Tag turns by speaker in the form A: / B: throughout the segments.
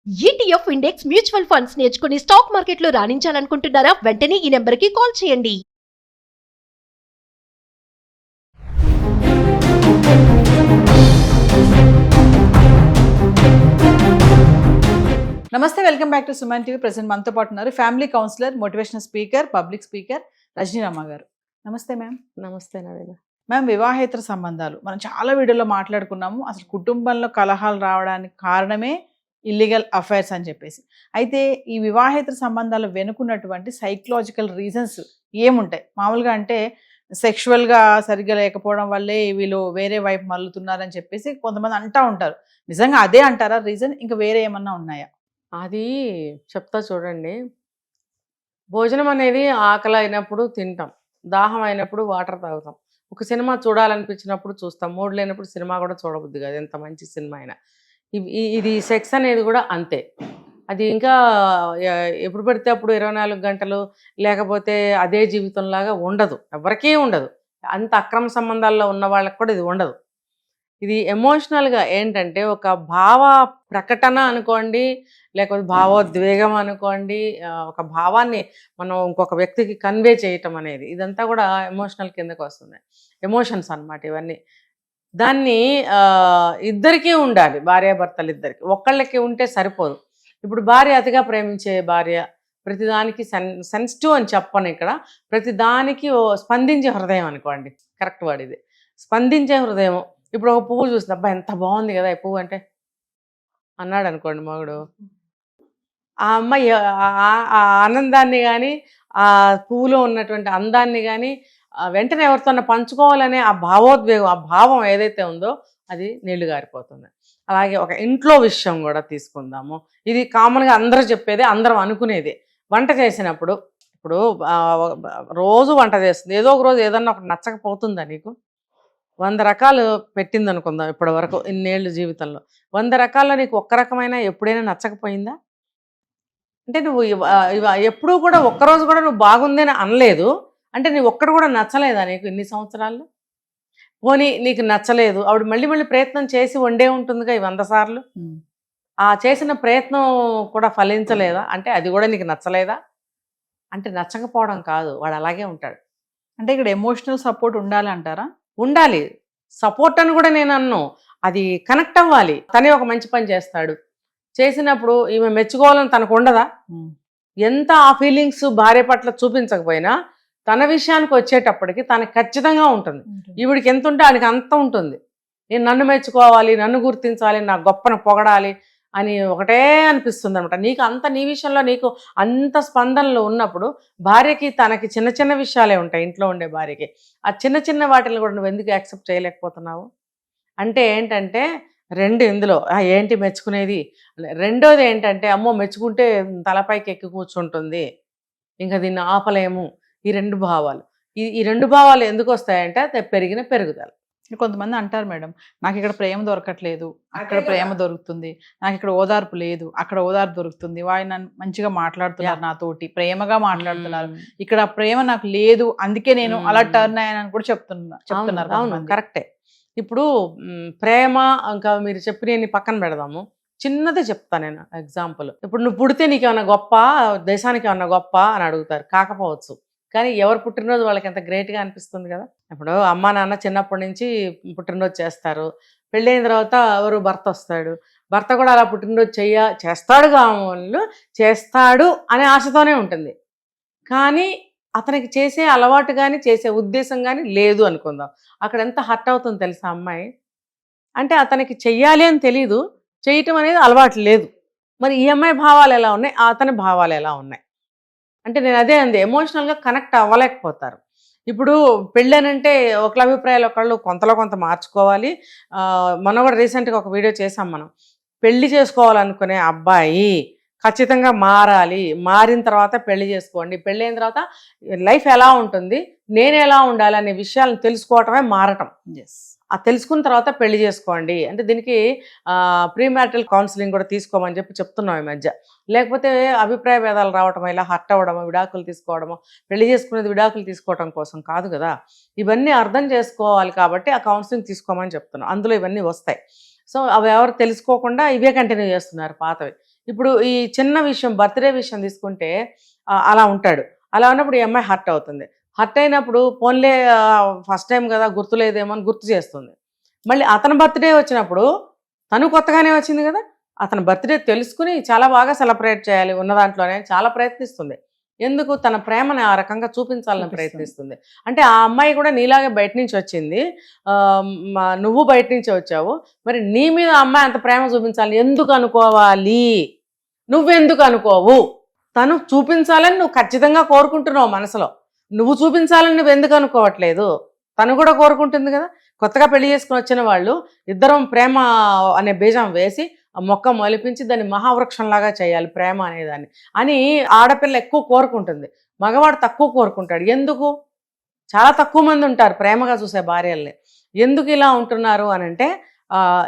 A: ETF index mutual funds నేర్చుకుని stock మార్కెట్లో రాణించాలనుకుంటున్నారా? వెంటనే ఈ నెంబర్కి కాల్ చేయండి.
B: నమస్తే, welcome back to Suman TV. Present మనతో పాటు ఉన్నారు family counsellor, motivational speaker, public speaker Rajanirama గారు. నమస్తే మ్యామ్.
C: నమస్తే నవీన.
B: మ్యామ్, వివాహేతర సంబంధాలు మనం చాలా వీడియోలో మాట్లాడుకున్నాము. అసలు కుటుంబంలో కలహాలు రావడానికి కారణమే ఇల్లీగల్ అఫైర్స్ అని చెప్పేసి. అయితే ఈ వివాహేతర సంబంధాలు వెనుకున్నటువంటి సైకలాజికల్ రీజన్స్ ఏముంటాయి? మామూలుగా అంటే సెక్షువల్గా సరిగ్గా లేకపోవడం వల్లే వీళ్ళు వేరే వైపు మల్లుతున్నారని చెప్పేసి కొంతమంది అంటూ ఉంటారు. నిజంగా అదే అంటారా రీజన్? ఇంకా వేరే ఏమన్నా ఉన్నాయా?
C: అది చెప్తా చూడండి. భోజనం అనేది ఆకలి అయినప్పుడు తింటాం, దాహం అయినప్పుడు వాటర్ తాగుతాం, ఒక సినిమా చూడాలనిపించినప్పుడు చూస్తాం, మూడు లేనప్పుడు సినిమా కూడా చూడబుద్ది కాదు, ఎంత మంచి సినిమా అయినా. ఇది సెక్స్ అనేది కూడా అంతే. అది ఇంకా ఎప్పుడు పడితే అప్పుడు 24 గంటలు లేకపోతే అదే జీవితంలాగా ఉండదు, ఎవరికీ ఉండదు. అంత అక్రమ సంబంధాల్లో ఉన్న వాళ్ళకి కూడా ఇది ఉండదు. ఇది ఎమోషనల్గా ఏంటంటే ఒక భావ ప్రకటన అనుకోండి, లేకపోతే భావోద్వేగం అనుకోండి, ఒక భావాన్ని మనం ఇంకొక వ్యక్తికి కన్వే చేయటం అనేది ఇదంతా కూడా ఎమోషనల్ కిందకు వస్తుంది. ఎమోషన్స్ అన్నమాట ఇవన్నీ. దాన్ని ఇద్దరికీ ఉండాలి, భార్యాభర్తలు ఇద్దరికి. ఒక్కళ్ళకి ఉంటే సరిపోదు. ఇప్పుడు భార్య అతిగా ప్రేమించే భార్య ప్రతిదానికి సెన్సిటివ్ అని చెప్పను ఇక్కడ, ప్రతిదానికి స్పందించే హృదయం అనుకోండి, కరెక్ట్ వర్డ్ ఇది, స్పందించే హృదయం. ఇప్పుడు ఒక పువ్వు చూస్తుంది, అబ్బా ఎంత బాగుంది కదా ఈ పువ్వు అంటే అన్నాడు అనుకోండి మగుడు, ఆ అమ్మాయి ఆ ఆనందాన్ని కానీ ఆ పువ్వులో ఉన్నటువంటి అందాన్ని కానీ వెంటనే ఎవరితోన్నా పంచుకోవాలనే ఆ భావోద్వేగం, ఆ భావం ఏదైతే ఉందో అది నీళ్లు గారిపోతుంది. అలాగే ఒక ఇంట్లో విషయం కూడా తీసుకుందాము. ఇది కామన్గా అందరూ చెప్పేదే, అందరం అనుకునేది. వంట చేసినప్పుడు ఇప్పుడు రోజు వంట చేస్తుంది, ఏదో ఒక రోజు ఏదన్నా ఒకటి నచ్చకపోతుందా నీకు? 100 రకాలు పెట్టింది అనుకుందాం ఇప్పటి వరకు ఇన్నేళ్ళు జీవితంలో. 100 రకాల్లో నీకు ఒక్క రకమైన ఎప్పుడైనా నచ్చకపోయిందా? అంటే నువ్వు ఎప్పుడూ కూడా ఒక్కరోజు కూడా నువ్వు బాగుందని అనలేదు అంటే నీ ఒక్కడు కూడా నచ్చలేదా నీకు ఇన్ని సంవత్సరాల్లో? పోనీ నీకు నచ్చలేదు, ఆవిడ మళ్ళీ మళ్ళీ ప్రయత్నం చేసి వండే ఉంటుందిగా ఈ 100 సార్లు. ఆ చేసిన ప్రయత్నం కూడా ఫలించలేదా అంటే అది కూడా నీకు నచ్చలేదా? అంటే నచ్చకపోవడం కాదు, వాడు అలాగే ఉంటాడు.
B: అంటే ఇక్కడ ఎమోషనల్ సపోర్ట్ ఉండాలి అంటారా?
C: ఉండాలి. సపోర్ట్ అని కూడా నేను అన్ను, అది కనెక్ట్ అవ్వాలి. తనే ఒక మంచి పని చేస్తాడు, చేసినప్పుడు ఈమె మెచ్చుకోవాలని తనకు ఉండదా? ఎంత ఆ ఫీలింగ్స్ భార్య పట్ల చూపించకపోయినా తన విషయానికి వచ్చేటప్పటికి తనకు ఖచ్చితంగా ఉంటుంది. ఈవిడికి ఎంత ఉంటే ఆడికి అంత ఉంటుంది. నేను నన్ను మెచ్చుకోవాలి, నన్ను గుర్తించాలి, నా గొప్పను పొగడాలి అని ఒకటే అనిపిస్తుంది అనమాట. నీకు అంత నీ విషయంలో నీకు అంత స్పందనలు ఉన్నప్పుడు భార్యకి తనకి చిన్న చిన్న విషయాలే ఉంటాయి, ఇంట్లో ఉండే భార్యకి. ఆ చిన్న చిన్న వాటిని కూడా నువ్వు ఎందుకు యాక్సెప్ట్ చేయలేకపోతున్నావు? అంటే ఏంటంటే రెండు ఇందులో ఏంటి మెచ్చుకునేది, రెండోది ఏంటంటే అమ్మో మెచ్చుకుంటే తలపైకి ఎక్కి కూర్చుంటుంది, ఇంకా దీన్ని ఆపలేము. ఈ రెండు భావాలు, ఈ రెండు భావాలు ఎందుకు వస్తాయంటే అది పెరిగిన పెరుగుదల.
B: కొంతమంది అంటారు మేడం, నాకు ఇక్కడ ప్రేమ దొరకట్లేదు, అక్కడ ప్రేమ దొరుకుతుంది, నాకు ఇక్కడ ఓదార్పు లేదు, అక్కడ ఓదార్పు దొరుకుతుంది, వాళ్ళు నన్ను మంచిగా మాట్లాడుతున్నారు, నాతోటి ప్రేమగా మాట్లాడుతున్నారు, ఇక్కడ ప్రేమ నాకు లేదు అందుకే నేను అలా టర్న్ అయ్యానని కూడా చెప్తున్నారు.
C: అవును, కరెక్టే. ఇప్పుడు ప్రేమ ఇంకా మీరు చెప్పిన పక్కన పెడదాము, చిన్నదే చెప్తా నేను ఎగ్జాంపుల్. ఇప్పుడు నువ్వు పుడితే నీకేమన్నా గొప్ప, దేశానికి ఏమన్నా గొప్ప అని అడుగుతారు, కాకపోవచ్చు. కానీ ఎవరు పుట్టినరోజు వాళ్ళకి ఎంత గ్రేట్గా అనిపిస్తుంది కదా. ఇప్పుడు అమ్మా నాన్న చిన్నప్పటి నుంచి పుట్టినరోజు చేస్తారు, పెళ్ళైన తర్వాత ఎవరు భర్త వస్తాడు, భర్త కూడా అలా పుట్టినరోజు చేస్తాడు వాళ్ళు చేస్తాడు అనే ఆశతోనే ఉంటుంది. కానీ అతనికి చేసే అలవాటు కానీ చేసే ఉద్దేశం కానీ లేదు అనుకుందాం, అక్కడ ఎంత హర్ట్ అవుతుందో తెలుసా అమ్మాయి? అంటే అతనికి చెయ్యాలి అని తెలీదు, చేయటం అనేది అలవాటు లేదు. మరి ఈ అమ్మాయి భావాలు ఎలా ఉన్నాయి, అతని భావాలు ఎలా ఉన్నాయి అంటే నేను అదే అంది, ఎమోషనల్గా కనెక్ట్ అవ్వలేకపోతారు. ఇప్పుడు పెళ్ళనంటే ఒకళ్ళ అభిప్రాయాలు ఒకళ్ళు కొంతలో కొంత మార్చుకోవాలి. మనం కూడా రీసెంట్గా ఒక వీడియో చేసాం, మనం పెళ్లి చేసుకోవాలనుకునే అబ్బాయి ఖచ్చితంగా మారాలి, మారిన తర్వాత పెళ్లి చేసుకోండి, పెళ్ళైన తర్వాత లైఫ్ ఎలా ఉంటుంది, నేను ఎలా ఉండాలి అనే విషయాలను తెలుసుకోవటమే మారటం. ఆ తెలుసుకున్న తర్వాత పెళ్లి చేసుకోండి అంటే దీనికి ప్రీ మ్యారిటల్ కౌన్సిలింగ్ కూడా తీసుకోమని చెప్తున్నాం ఈ మధ్య. లేకపోతే అభిప్రాయ భేదాలు రావటం, ఇలా హర్ట్ అవ్వడము, విడాకులు తీసుకోవడము, పెళ్లి చేసుకునేది విడాకులు తీసుకోవడం కోసం కాదు కదా. ఇవన్నీ అర్థం చేసుకోవాలి కాబట్టి ఆ కౌన్సిలింగ్ తీసుకోమని చెప్తున్నాం, అందులో ఇవన్నీ వస్తాయి. సో అవి ఎవరు తెలుసుకోకుండా ఇవే కంటిన్యూ చేస్తున్నారు పాతవి. ఇప్పుడు ఈ చిన్న విషయం బర్త్డే విషయం తీసుకుంటే అలా ఉంటాడు. అలా ఉన్నప్పుడు ఈ అమ్మాయి హర్ట్ అవుతుంది. హర్ట్ అయినప్పుడు పోన్లే ఫస్ట్ టైం కదా గుర్తులేదేమో అని గుర్తు చేస్తుంది. మళ్ళీ అతని బర్త్డే వచ్చినప్పుడు తను కొత్తగానే వచ్చింది కదా, అతని బర్త్డే తెలుసుకుని చాలా బాగా సెలబ్రేట్ చేయాలి ఉన్న దాంట్లోనే చాలా ప్రయత్నిస్తుంది. ఎందుకు? తన ప్రేమను ఆ రకంగా చూపించాలని ప్రయత్నిస్తుంది. అంటే ఆ అమ్మాయి కూడా నీలాగే బయట నుంచి వచ్చింది, నువ్వు బయట నుంచి వచ్చావు, మరి నీ మీద ఆ అమ్మాయి అంత ప్రేమ చూపించాలి ఎందుకు అనుకోవాలి? నువ్వెందుకు అనుకోవు? తను చూపించాలని నువ్వు ఖచ్చితంగా కోరుకుంటున్నావు మనసులో, నువ్వు చూపించాలని నువ్వు ఎందుకు అనుకోవట్లేదు? తను కూడా కోరుకుంటుంది కదా. కొత్తగా పెళ్లి చేసుకుని వచ్చిన వాళ్ళు ఇద్దరం ప్రేమ అనే బీజం వేసి ఆ మొక్క మొలిపించి దాన్ని మహావృక్షంలాగా చేయాలి ప్రేమ అనేదాన్ని అని ఆడపిల్ల ఎక్కువ కోరుకుంటుంది, మగవాడు తక్కువ కోరుకుంటాడు. ఎందుకు? చాలా తక్కువ మంది ఉంటారు ప్రేమగా చూసే భార్యల్ని. ఎందుకు ఇలా ఉంటున్నారు అని అంటే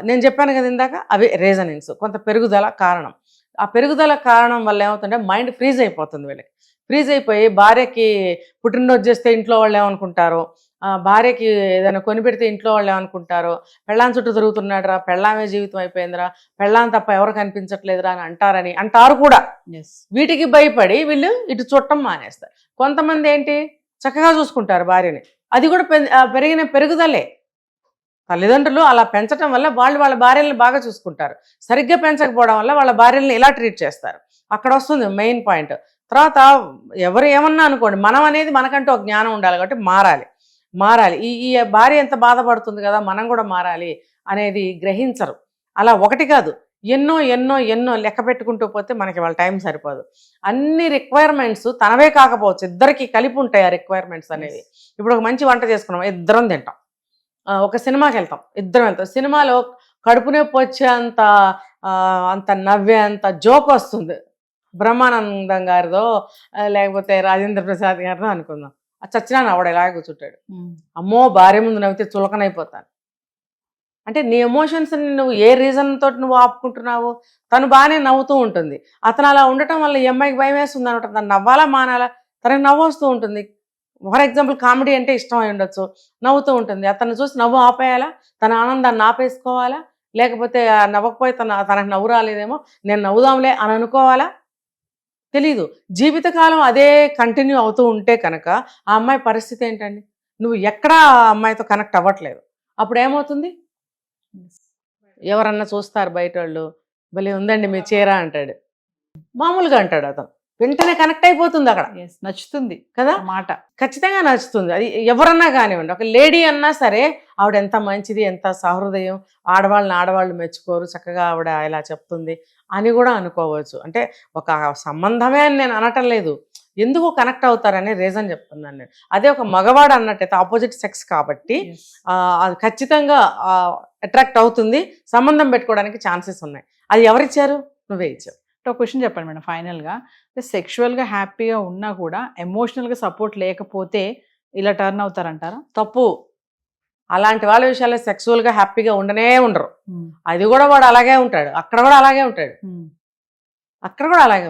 C: నేను చెప్పాను కదా ఇందాక, అవి రీజనింగ్స్, కొంత పెరుగుదల కారణం. ఆ పెరుగుదల కారణం వల్ల ఏమవుతుంటే మైండ్ ఫ్రీజ్ అయిపోతుంది వీళ్ళకి. ఫ్రీజ్ అయిపోయి భార్యకి పుట్టినరోజు చేస్తే ఇంట్లో వాళ్ళు ఏమనుకుంటారో, భార్యకి ఏదైనా కొనిపెడితే ఇంట్లో వాళ్ళు ఏమనుకుంటారో, పెళ్ళాం చుట్టూ తిరుగుతున్నాడురా, పెళ్ళామే జీవితం అయిపోయిందిరా, పెళ్ళాం తప్ప ఎవరు కనిపించట్లేదురా అని అంటారు కూడా. వీటికి భయపడి వీళ్ళు ఇటు చుట్టం మానేస్తారు. కొంతమంది ఏంటి చక్కగా చూసుకుంటారు భార్యని, అది కూడా పెరిగిన పెరుగుదలే. తల్లిదండ్రులు అలా పెంచడం వల్ల వాళ్ళ భార్యల్ని బాగా చూసుకుంటారు, సరిగ్గా పెంచకపోవడం వల్ల వాళ్ళ భార్యల్ని ఇలా ట్రీట్ చేస్తారు. అక్కడ వస్తుంది మెయిన్ పాయింట్. తర్వాత ఎవరు ఏమన్నా అనుకోండి, మనం అనేది మనకంటూ ఒక జ్ఞానం ఉండాలి కాబట్టి మారాలి. ఈ భార్య ఎంత బాధపడుతుంది కదా, మనం కూడా మారాలి అనేది గ్రహించరు. అలా ఒకటి కాదు, ఎన్నో ఎన్నో ఎన్నో లెక్క పెట్టుకుంటూ పోతే మనకి వాళ్ళ టైం సరిపోదు. అన్ని రిక్వైర్మెంట్స్ తనవే కాకపోవచ్చు, ఇద్దరికి కలిపి ఉంటాయి ఆ రిక్వైర్మెంట్స్ అనేవి. ఇప్పుడు ఒక మంచి వంట చేసుకున్నాం, ఇద్దరం తింటాం. ఒక సినిమాకి వెళ్తాం, ఇద్దరం వెళ్తాం. సినిమాలో కడుపు నొప్పి వచ్చే అంత నవ్వే అంత జోక్ వస్తుంది, బ్రహ్మానందం గారిదో లేకపోతే రాజేంద్ర ప్రసాద్ గారిదో అనుకుందాం. చచ్చినా నవ్వడు, ఇలాగే కూర్చుంటాడు. అమ్మో భార్య ముందు నవ్వితే చులకనైపోతాను. అంటే నీ ఎమోషన్స్ని నువ్వు ఏ రీజన్ తోటి నువ్వు ఆపుకుంటున్నావు? తను బాగానే నవ్వుతూ ఉంటుంది, అతను అలా ఉండటం వల్ల ఈ అమ్మాయికి భయం వేస్తుంది అనమాట. తను నవ్వాలా మానాలా? తనకి నవ్వు వస్తూ ఉంటుంది. ఫర్ ఎగ్జాంపుల్ కామెడీ అంటే ఇష్టం అయి ఉండొచ్చు, నవ్వుతూ ఉంటుంది. అతను చూసి నవ్వు ఆపేయాలా, తన ఆనందాన్ని ఆపేసుకోవాలా, లేకపోతే నవ్వకపోయి తనకు నవ్వు రాలేదేమో నేను నవ్వుదాంలే అని అనుకోవాలా? తెలీదు. జీవితకాలం అదే కంటిన్యూ అవుతూ ఉంటే కనుక ఆ అమ్మాయి పరిస్థితి ఏంటండి? నువ్వు ఎక్కడా ఆ అమ్మాయితో కనెక్ట్ అవ్వట్లేదు. అప్పుడు ఏమవుతుంది? ఎవరన్నా చూస్తారు బయట వాళ్ళు, భలే ఉందండి మీ చీర అంటాడు, మామూలుగా అంటాడు, అతను వెంటనే కనెక్ట్ అయిపోతుంది. అక్కడ
B: నచ్చుతుంది
C: కదా మాట, ఖచ్చితంగా నచ్చుతుంది. అది ఎవరన్నా కానివ్వండి, ఒక లేడీ అన్నా సరే ఆవిడ ఎంత మంచిది, ఎంత సహృదయం, ఆడవాళ్ళు మెచ్చుకోరు, చక్కగా ఆవిడ ఇలా చెప్తుంది అని కూడా అనుకోవచ్చు. అంటే ఒక సంబంధమే అని నేను అనటం లేదు, ఎందుకు కనెక్ట్ అవుతారనే రీజన్ చెప్తున్నాను నేను. అదే ఒక మగవాడు అన్నట్టయితే ఆపోజిట్ సెక్స్ కాబట్టి అది ఖచ్చితంగా అట్రాక్ట్ అవుతుంది, సంబంధం పెట్టుకోవడానికి ఛాన్సెస్ ఉన్నాయి. అది ఎవరిచ్చారు? నువ్వే ఇచ్చావు.
B: ఒక క్వశ్చన్ చెప్పండి మేడం ఫైనల్గా. సెక్షువల్గా హ్యాపీగా ఉన్నా కూడా ఎమోషనల్గా సపోర్ట్ లేకపోతే ఇలా టర్న్ అవుతారంటారా?
C: తప్పు. అలాంటి వాళ్ళ విషయాల్లో సెక్సువల్గా హ్యాపీగా ఉండరు. అది కూడా వాడు అలాగే ఉంటాడు, అక్కడ కూడా అలాగే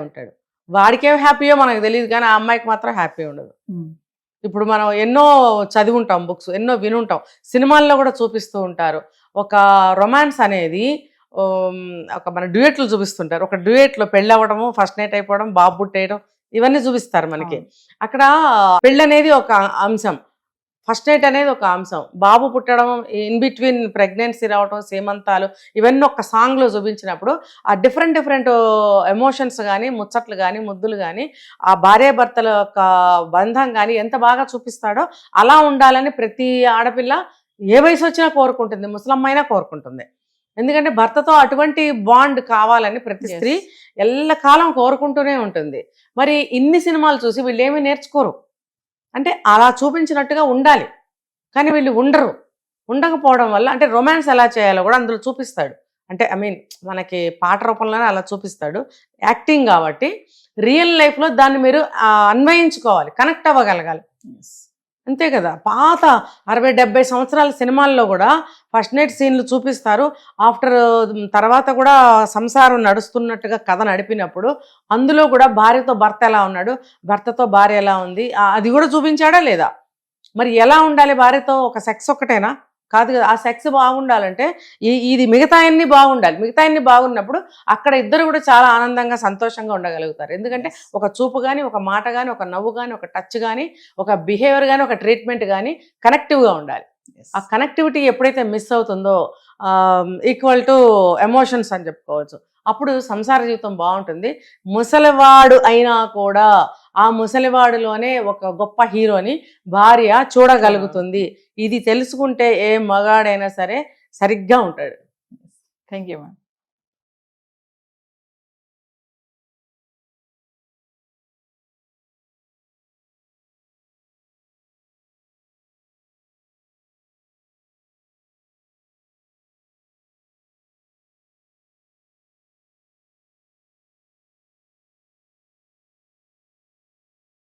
C: ఉంటాడు. వాడికేం హ్యాపీయో మనకు తెలియదు, కానీ ఆ అమ్మాయికి మాత్రం హ్యాపీ ఉండదు. ఇప్పుడు మనం ఎన్నో చదివి ఉంటాం, బుక్స్ ఎన్నో వినుంటాం, సినిమాల్లో కూడా చూపిస్తూ ఉంటారు. ఒక రొమాన్స్ అనేది ఒక మన డ్యూయెట్లు చూపిస్తుంటారు. ఒక డ్యూయెట్లో పెళ్ళి అవ్వడము, ఫస్ట్ నైట్ అయిపోవడం, బాబు పుట్టేయడం, ఇవన్నీ చూపిస్తారు మనకి. అక్కడ పెళ్ళి అనేది ఒక అంశం, ఫస్ట్ నైట్ అనేది ఒక అంశం, బాబు పుట్టడం, ఇన్ బిట్వీన్ ప్రెగ్నెన్సీ రావడం, సీమంతాలు, ఇవన్నీ ఒక సాంగ్లో చూపించినప్పుడు ఆ డిఫరెంట్ ఎమోషన్స్ కానీ, ముచ్చట్లు కానీ, ముద్దులు కానీ, ఆ భార్యాభర్తల యొక్క బంధం కానీ ఎంత బాగా చూపిస్తాడో అలా ఉండాలని ప్రతి ఆడపిల్ల ఏ వయసు వచ్చినా కోరుకుంటుంది, ముసలమ్మైనా కోరుకుంటుంది. ఎందుకంటే భర్తతో అటువంటి బాండ్ కావాలని ప్రతి స్త్రీ ఎల్లకాలం కోరుకుంటూనే ఉంటుంది. మరి ఇన్ని సినిమాలు చూసి వీళ్ళు ఏమీ నేర్చుకోరు. అంటే అలా చూపించినట్టుగా ఉండాలి, కానీ వీళ్ళు ఉండకపోవడం వల్ల, అంటే రొమాన్స్ ఎలా చేయాలో కూడా అందులో చూపిస్తాడు. అంటే మనకి పాట రూపంలోనే అలా చూపిస్తాడు, యాక్టింగ్ కాబట్టి రియల్ లైఫ్లో దాన్ని మీరు అన్వయించుకోవాలి, కనెక్ట్ అవ్వగలగాలి. అంతే కదా. పాత 60-70 సంవత్సరాల సినిమాల్లో కూడా ఫస్ట్ నైట్ సీన్లు చూపిస్తారు. తర్వాత కూడా సంసారం నడుస్తున్నట్టుగా కథ నడిపినప్పుడు అందులో కూడా భార్యతో భర్త ఎలా ఉన్నాడు, భర్తతో భార్య ఎలా ఉంది, అది కూడా చూపించాడా లేదా? మరి ఎలా ఉండాలి భార్యతో? ఒక సెక్స్ ఒక్కటేనా? కాదు కదా. ఆ సెక్స్ బాగుండాలంటే ఇది మిగతా అన్ని బాగుండాలి. మిగతా అన్ని బాగున్నప్పుడు అక్కడ ఇద్దరు కూడా చాలా ఆనందంగా సంతోషంగా ఉండగలుగుతారు. ఎందుకంటే ఒక చూపు కానీ, ఒక మాట కానీ, ఒక నవ్వు కానీ, ఒక టచ్ కానీ, ఒక బిహేవియర్ కానీ, ఒక ట్రీట్మెంట్ కానీ కనెక్టివ్గా ఉండాలి. ఆ కనెక్టివిటీ ఎప్పుడైతే మిస్ అవుతుందో ఈక్వల్ టు ఎమోషన్స్ అని చెప్పుకోవచ్చు. అప్పుడు సంసార జీవితం బాగుంటుంది. ముసలివాడు అయినా కూడా ఆ ముసలివాడులోనే ఒక గొప్ప హీరోని భార్య చూడగలుగుతుంది. ఇది తెలుసుకుంటే ఏ మగాడైనా సరే సరిగ్గా ఉంటాడు.
B: Thank you ma'am.